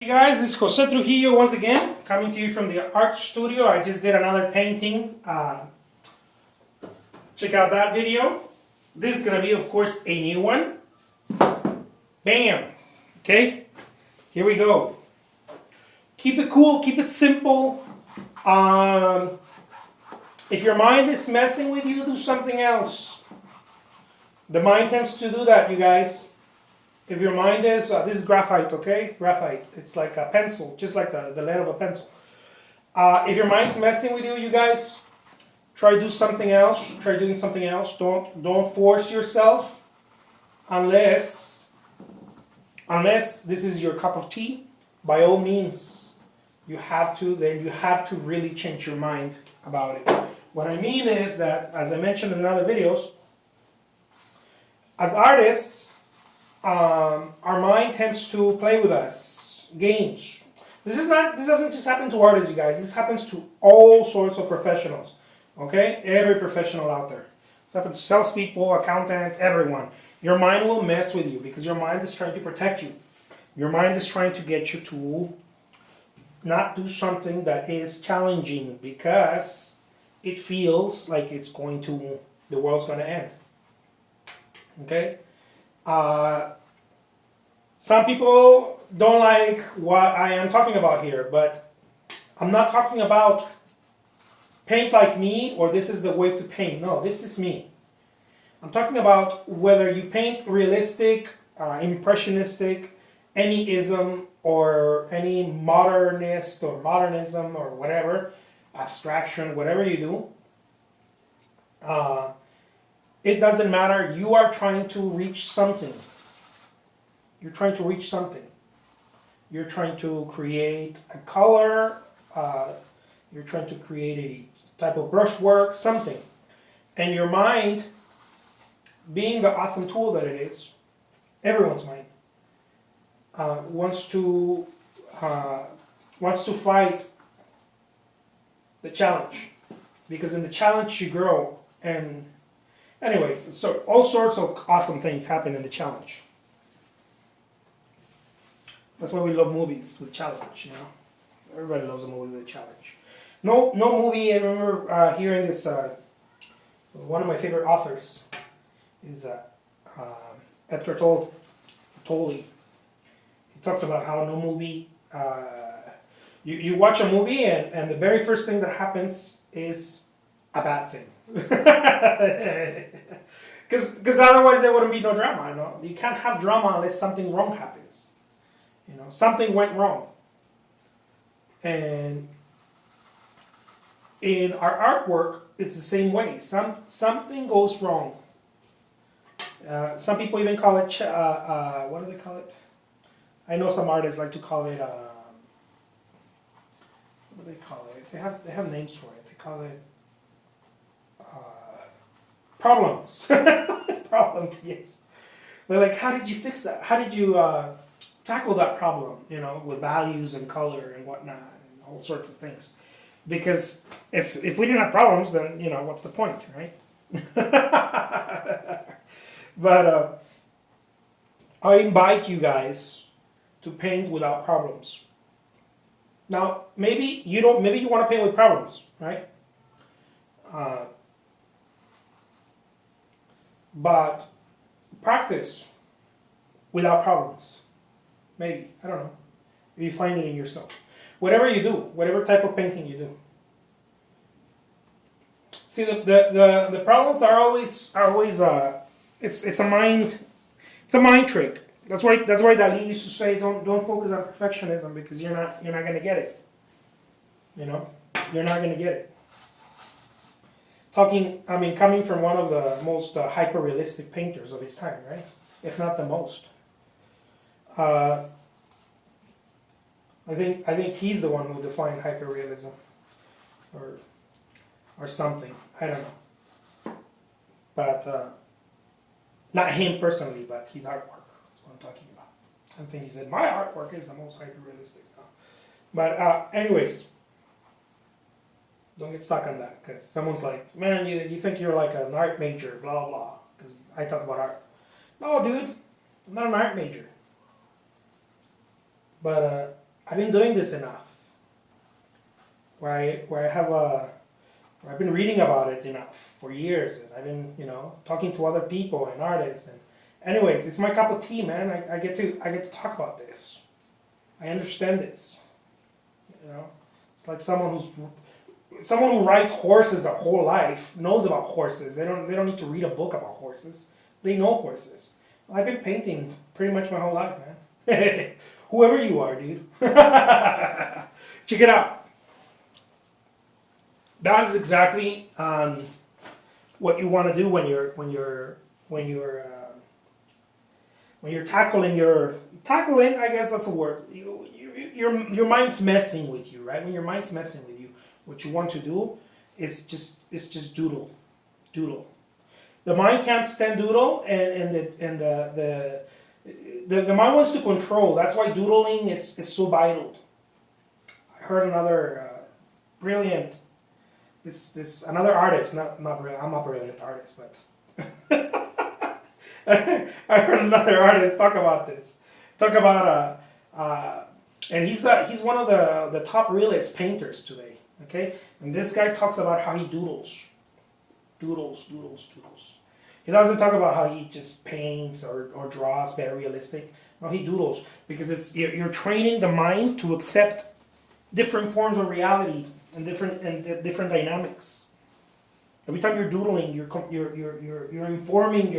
Hey guys, this is Jose Trujillo once again, coming to you from the art studio. I just did another painting. Check out that video. This is gonna be, of course, a new one. Bam! Okay, here we go. Keep it cool, keep it simple. If your mind is messing with you, do something else. The mind tends to do that, you guys. If your mind is, this is graphite, okay? Graphite. It's like a pencil, just like the lead of a pencil. If your mind's messing with you, you guys, try do something else. Try doing something else. Don't force yourself unless this is your cup of tea. By all means, you have to really change your mind about it. What I mean is that, as I mentioned in other videos, as artists, our mind tends to play with us. Games. This doesn't just happen to artists, you guys. This happens to all sorts of professionals. Okay? Every professional out there. This happens to salespeople, accountants, everyone. Your mind will mess with you because your mind is trying to protect you. Your mind is trying to get you to not do something that is challenging because it feels like the world's going to end. Okay? Some people don't like what I am talking about here, but I'm not talking about paint like me or this is the way to paint. No, this is me. I'm talking about whether you paint realistic, impressionistic, any ism or any modernist or modernism or whatever, abstraction, whatever you do. It doesn't matter. You are trying to reach something. You're trying to reach something. You're trying to create a color. You're trying to create a type of brushwork, something. And your mind, being the awesome tool that it is, everyone's mind, wants to fight the challenge. Because in the challenge you grow. And anyways, so all sorts of awesome things happen in the challenge. That's why we love movies with challenge, you know. Everybody loves a movie with a challenge. No movie. I remember hearing this. One of my favorite authors is Edgar Tolle. He talks about how no movie. You watch a movie and the very first thing that happens is a bad thing. Because otherwise there wouldn't be no drama. You know? You can't have drama unless something wrong happens. You know, something went wrong. And in our artwork, it's the same way. Something goes wrong. Some people even call it, what do they call it? I know some artists like to call it, what do they call it? They have names for it. They call it problems. Problems, yes. They're like, how did you fix that? How did you tackle that problem, you know, with values and color and whatnot and all sorts of things. Because if we didn't have problems, then, you know, what's the point, right? But I invite you guys to paint without problems. Now, maybe you want to paint with problems, right? But practice without problems. Maybe. I don't know. If you find it in yourself. Whatever you do, whatever type of painting you do. See, the problems are always it's a mind trick. That's why Dali used to say don't focus on perfectionism because you're not gonna get it. You know? You're not gonna get it. Coming from one of the most hyper realistic painters of his time, right? If not the most. I think he's the one who defined hyperrealism, or something. I don't know. But not him personally, but his artwork. That's what I'm talking about. I think he said my artwork is the most hyperrealistic now. But anyways, don't get stuck on that because someone's like, man, you think you're like an art major, blah blah. Because I talk about art. No, dude, I'm not an art major. But I've been doing this enough. Where I've been reading about it enough for years, and I've been, talking to other people and artists. And anyways, it's my cup of tea, man. I get to talk about this. I understand this. It's like someone who rides horses their whole life knows about horses. They don't need to read a book about horses. They know horses. I've been painting pretty much my whole life, man. Whoever you are, dude. Check it out. That is exactly what you want to do when you're tackling. I guess that's a word. Your mind's messing with you, right? When your mind's messing with you, what you want to do is just doodle. The mind can't stand doodle, and the mind wants to control. That's why doodling is so vital. I heard another brilliant. Another artist, not brilliant. I'm not a brilliant artist, but I heard another artist talk about this. And he's one of the top realist painters today. Okay, and this guy talks about how he doodles. He doesn't talk about how he just paints or draws very realistic. No, he doodles because you're training the mind to accept different forms of reality and different dynamics. Every time you're doodling, you're informing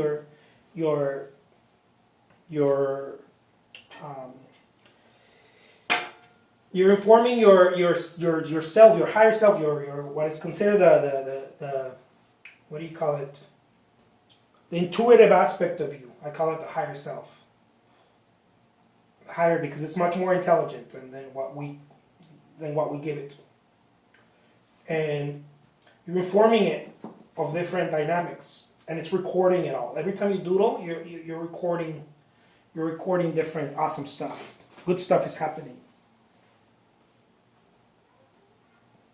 you're informing yourself, your higher self, your what is considered the what do you call it? The intuitive aspect of you. I call it the higher self. Higher because it's much more intelligent than what we give it. And you're informing it of different dynamics, and it's recording it all. Every time you doodle, you're recording different awesome stuff. Good stuff is happening.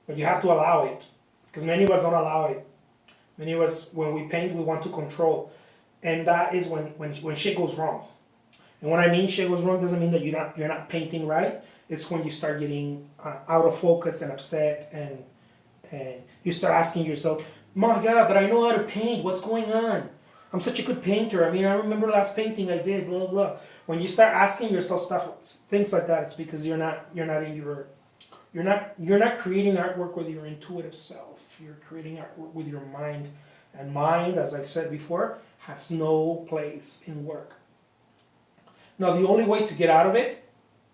But you have to allow it, because many of us don't allow it. Many of us, when we paint, we want to control, and that is when shit goes wrong. And when I mean shit goes wrong, doesn't mean that you're not painting right. It's when you start getting out of focus and upset, and you start asking yourself, "My God, but I know how to paint. What's going on? I'm such a good painter. I mean, I remember last painting I did. Blah blah." When you start asking yourself things like that, it's because you're not creating artwork with your intuitive self. You're creating artwork with your mind, and mind, as I said before, has no place in work. Now, the only way to get out of it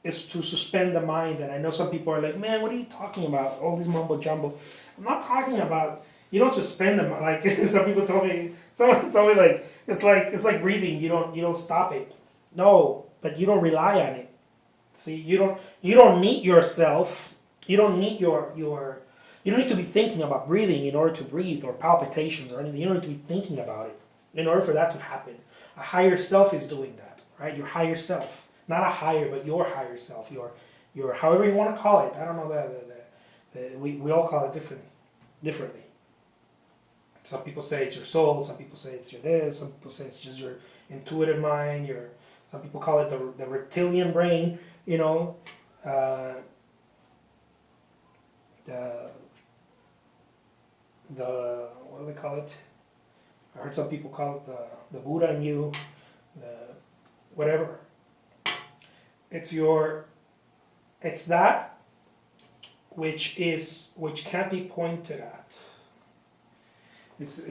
is to suspend the mind. And I know some people are like, "Man, what are you talking about? All this mumbo jumbo." I'm not talking about, you don't suspend them. Like someone told me like it's like breathing. You don't stop it. No, but you don't rely on it. See, you don't need yourself. You don't need you don't need to be thinking about breathing in order to breathe, or palpitations or anything. You don't need to be thinking about it in order for that to happen. A higher self is doing that, right? Your higher self. Not a higher, but your higher self, your however you want to call it. I don't know we all call it differently. Some people say it's your soul. Some people say it's your this. Some people say it's just your intuitive mind. Some people call it the reptilian brain. The what do they call it? I heard some people call it the Buddha in you, the whatever. It's that which can't be pointed at. It's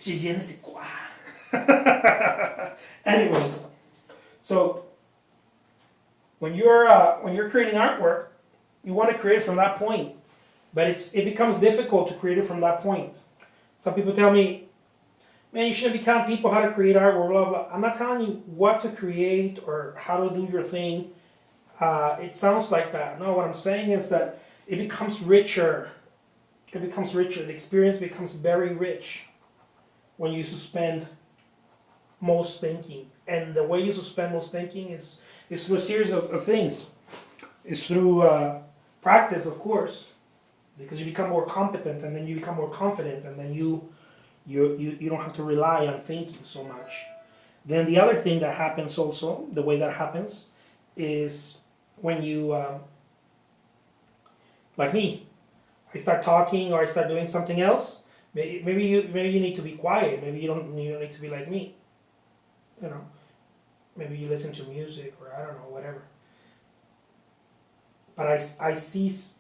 je ne sais quoi. Anyways, so when you're creating artwork, you want to create from that point, but it becomes difficult to create it from that point. Some people tell me, "Man, you shouldn't be telling people how to create art," or blah blah. I'm not telling you what to create or how to do your thing. It sounds like that. No, what I'm saying is that it becomes richer. It becomes richer. The experience becomes very rich when you suspend most thinking. And the way you suspend most thinking is through a series of things. It's through practice, of course, because you become more competent, and then you become more confident, and then you don't have to rely on thinking so much. Then the other thing that happens also, the way that happens, is when you, like me, I start talking or I start doing something else. Maybe you need to be quiet. Maybe you don't need to be like me. You know, maybe you listen to music or I don't know, whatever. But I cease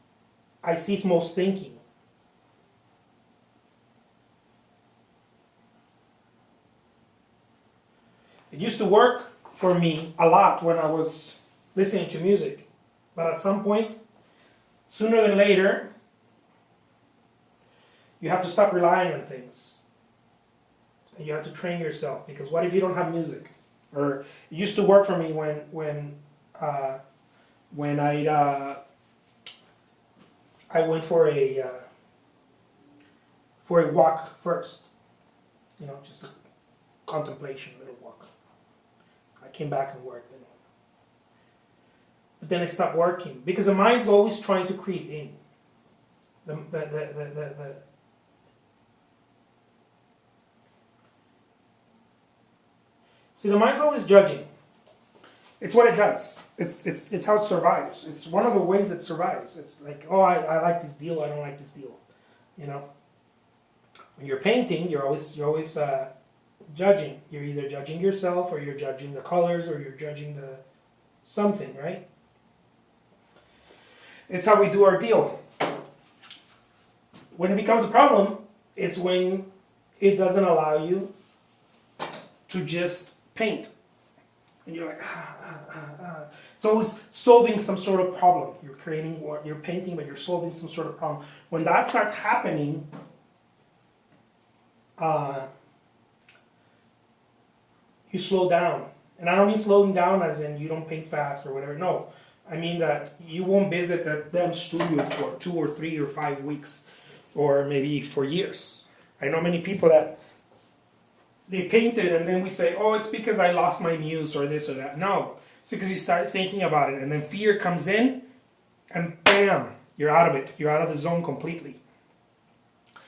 most thinking. It used to work for me a lot when I was listening to music, but at some point, sooner than later, you have to stop relying on things. And you have to train yourself, because what if you don't have music? Or it used to work for me when I went for a walk first. You know, just a contemplation, a little walk. I came back and worked. But then it stopped working because the mind's always trying to creep in. See, the mind's always judging. It's what it does. It's how it survives. It's one of the ways it survives. It's like, oh, I like this deal. I don't like this deal. You know. When you're painting, you're always judging. You're either judging yourself, or you're judging the colors, or you're judging the something, right? It's how we do our deal. When it becomes a problem, it's when it doesn't allow you to just paint. And you're like, It's always solving some sort of problem. You're creating, or you're painting, but you're solving some sort of problem. When that starts happening, you slow down. And I don't mean slowing down as in you don't paint fast or whatever. No. I mean that you won't visit the damn studio for 2 or 3 or 5 weeks, or maybe for years. I know many people that they painted and then we say, oh, it's because I lost my muse or this or that. No, it's because you start thinking about it, and then fear comes in and bam, you're out of it. You're out of the zone completely.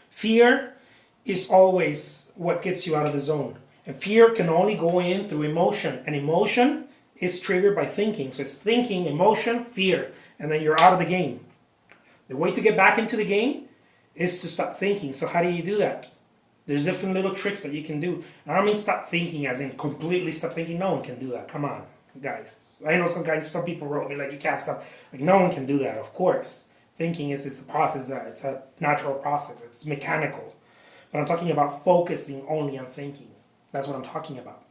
Fear is always what gets you out of the zone. And fear can only go in through emotion. And emotion is triggered by thinking. So it's thinking, emotion, fear. And then you're out of the game. The way to get back into the game is to stop thinking. So how do you do that? There's different little tricks that you can do. I don't mean stop thinking as in completely stop thinking. No one can do that. Come on, guys. I know some people wrote me like, you can't stop. Like, no one can do that, of course. Thinking it's a process, it's a natural process. It's mechanical. But I'm talking about focusing only on thinking. That's what I'm talking about.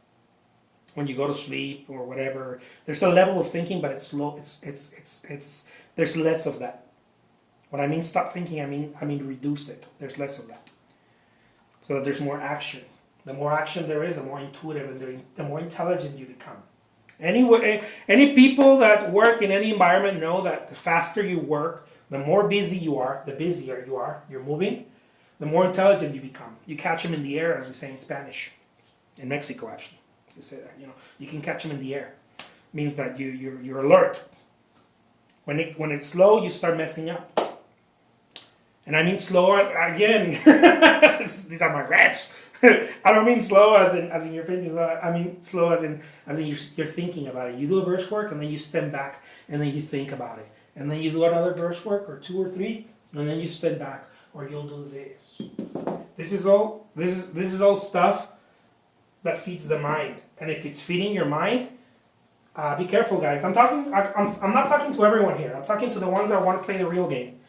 When you go to sleep or whatever, there's a level of thinking, but it's slow. There's less of that. When I mean stop thinking, I mean reduce it. There's less of that. So that there's more action. The more action there is, the more intuitive and the more intelligent you become. Any people that work in any environment know that the faster you work, the more busy you are, the busier you are, you're moving, the more intelligent you become. You catch them in the air, as we say in Spanish. In Mexico, actually. You say that, you can catch them in the air. It means that you're alert. When it's slow, you start messing up. And I mean slow again. These are my raps. I don't mean slow as in you're painting. I mean slow as in you're thinking about it. You do a brushwork and then you step back and then you think about it. And then you do another brushwork or 2 or 3 and then you step back, or you'll do this. This is all stuff that feeds the mind. And if it's feeding your mind, be careful, guys. I'm not talking to everyone here. I'm talking to the ones that want to play the real game.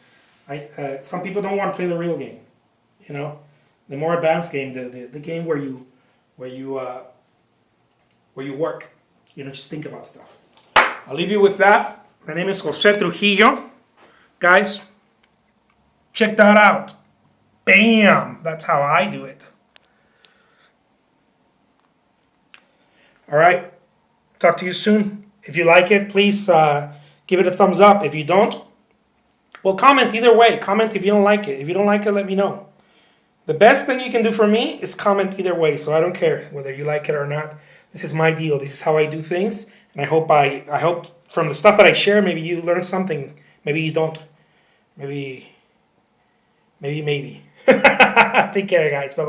Some people don't want to play the real game. The more advanced game, the game where you work. Just think about stuff. I'll leave you with that. My name is Jose Trujillo. Guys, check that out. Bam! That's how I do it. All right. Talk to you soon. If you like it, please give it a thumbs up. If you don't, well, comment either way. Comment if you don't like it. If you don't like it, let me know. The best thing you can do for me is comment either way. So I don't care whether you like it or not. This is my deal. This is how I do things. And I hope from the stuff that I share, maybe you learn something. Maybe you don't. Maybe. Take care, guys. Bye-bye.